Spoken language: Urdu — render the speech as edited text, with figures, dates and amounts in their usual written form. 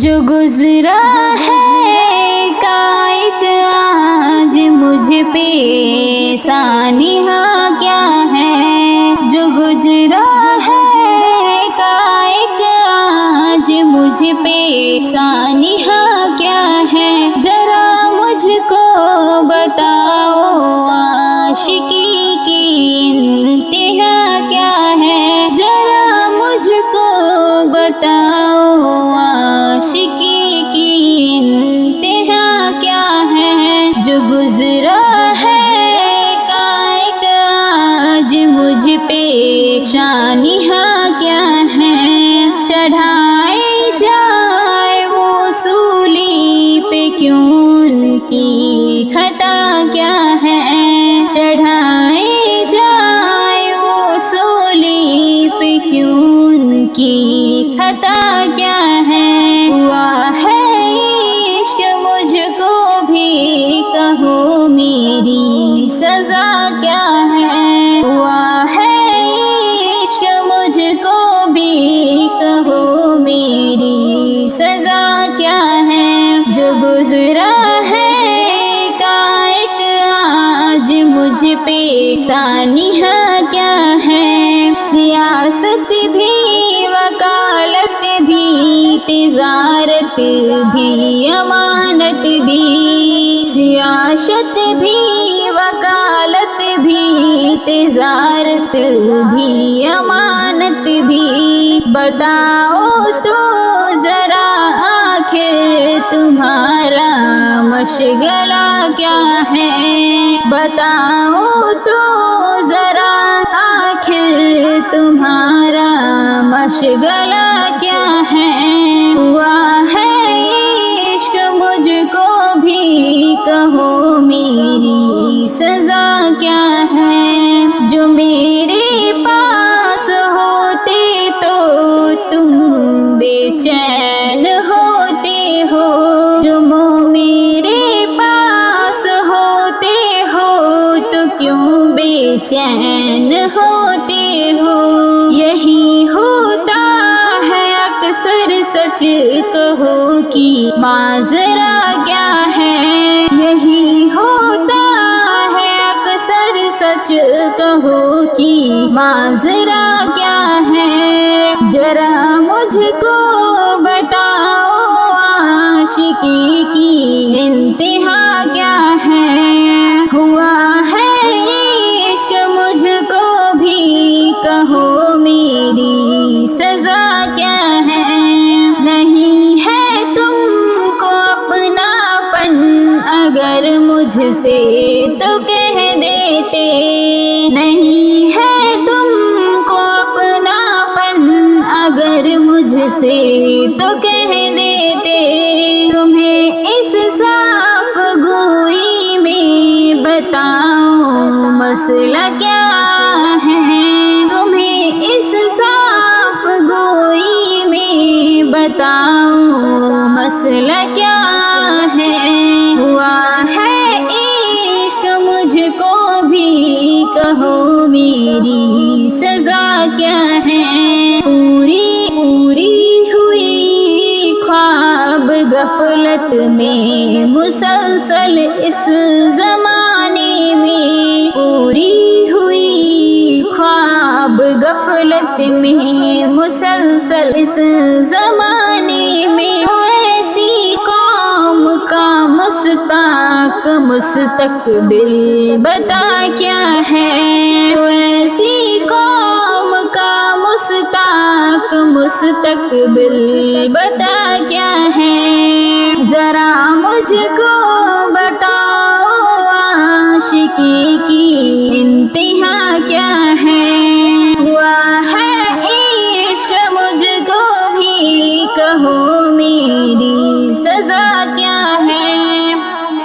جو گزرا ہے کائک آج مجھ پہ سانحہ کیا ہے، جو گزرا ہے کائک آج مجھ پہ سانحہ کیا ہے، ذرا مجھ کو بتاؤ عاشقی کی انتہا کیا ہے، ذرا مجھ کو بتاؤ عاشقی کی انتہا کیا ہے، جو گزرا ہے کائک آج مجھ پہ سانحہ کیا ہے، چڑھائے جائے وہ سولی پہ کیوں ان کی خطا کیا ہے، چڑھائے جائے وہ سولی پہ کیوں ان کی خطا کیا ہے، ہوا ہے عشق مجھ کو بھی کہو میری سزا کیا ہے، ہوا ہے عشق مجھ کو بھی کہو میری سزا کیا ہے، جو گزرا ہے کائک آج مجھ پہ سانحہ کیا ہے، سیاست بھی وکالت بھی تجارت بھی امانت بھی، سیاست بھی وکالت بھی تجارت بھی امانت بھی، بتاؤ تو ذرا آخر تمہارا مشغلہ کیا ہے، بتاؤ تو ذرا آخر تمہارا مشغلہ کیا ہے، ہوا ہے عشق مجھ کو بھی کہو میری سزا کیا ہے، جو میرے پاس ہوتے تو تم بے چین ہوتے ہو، جو میرے پاس ہوتے ہو تو کیوں بے چین ہوتے ہو، یہی ہوتا ہے اکثر سچ کہو کہ ماجرا کیا ہے، یہی ہوتا ہے اکثر سچ کہو کہ ماجرا کیا ہے، ذرا مجھ کو بتاؤ عاشقی کی انتہا کیا ہے، ہوا ہے عشق مجھ کو بھی کہو میری سزا کیا ہے، نہیں ہے تم کو اپناپن اگر مجھ سے تو کہہ دیتے، نہیں ہے تم کو اپناپن اگر مجھ سے تو کہہ دیتے، تمہیں اس صاف گوئی میں بتاؤ مسئلہ کیا ہے، تمہیں اس صاف گوئی میں بتاؤ مسئلہ کیا ہے، ہوا ہے عشق مجھ کو بھی کہو میری سزا کیا ہے، پوری ہوئی خواب غفلت میں مسلسل اس زمانے میں، پوری ہوئی خواب غفلت میں مسلسل اس زمانے میں، ایسی قوم کا مستاق مستقبل بتا کیا ہے، ایسی قوم کا مستاق مستقبل بتا کیا ہے، ذرا مجھ کو بتاؤ عاشقی کی انتہا کیا ہے، ہوا ہے عشق مجھ کو بھی کہو میری سزا کیا